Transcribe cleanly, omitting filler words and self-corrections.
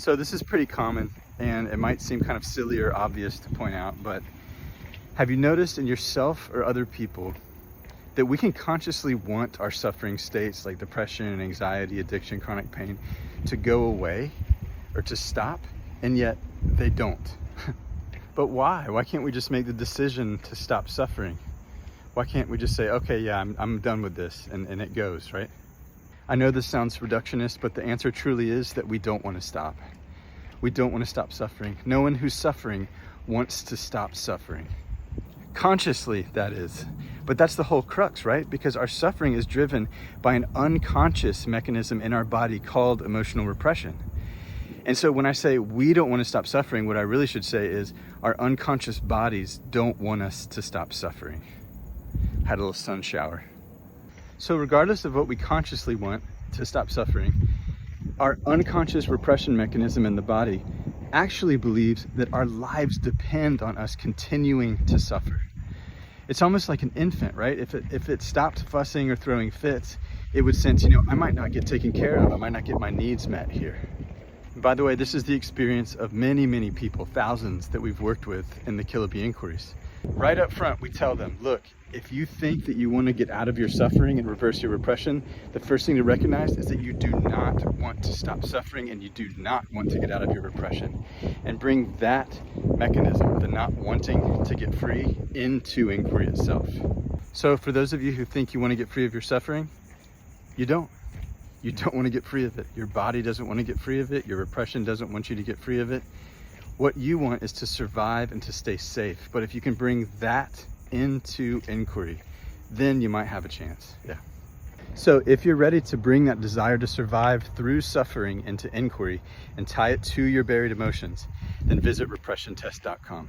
So this is pretty common, and it might seem kind of silly or obvious to point out, but have you noticed in yourself or other people that we can consciously want our suffering states like depression, anxiety, addiction, chronic pain to go away or to stop, and yet they don't? But why? Why can't we just make the decision to stop suffering? Why can't we just say, okay, yeah, I'm done with this, and it goes, right? I know this sounds reductionist, but the answer truly is that we don't want to stop. We don't want to stop suffering. No one who's suffering wants to stop suffering. Consciously, that is. But that's the whole crux, right? Because our suffering is driven by an unconscious mechanism in our body called emotional repression. And so when I say we don't want to stop suffering, what I really should say is our unconscious bodies don't want us to stop suffering. Had a little sun shower. So regardless of what we consciously want to stop suffering, our unconscious repression mechanism in the body actually believes that our lives depend on us continuing to suffer. It's almost like an infant, right? If it stopped fussing or throwing fits, it would sense, I might not get taken care of. I might not get my needs met here. And by the way, this is the experience of many, many people, thousands that we've worked with in the Kill or Be inquiries. Right up front, we tell them, look, if you think that you want to get out of your suffering and reverse your repression, the first thing to recognize is that you do not want to stop suffering and you do not want to get out of your repression. And bring that mechanism, the not wanting to get free, into inquiry itself. So for those of you who think you want to get free of your suffering, you don't. You don't want to get free of it. Your body doesn't want to get free of it. Your repression doesn't want you to get free of it. What you want is to survive and to stay safe. But if you can bring that into inquiry, then you might have a chance. Yeah. So if you're ready to bring that desire to survive through suffering into inquiry and tie it to your buried emotions, then visit repressiontest.com.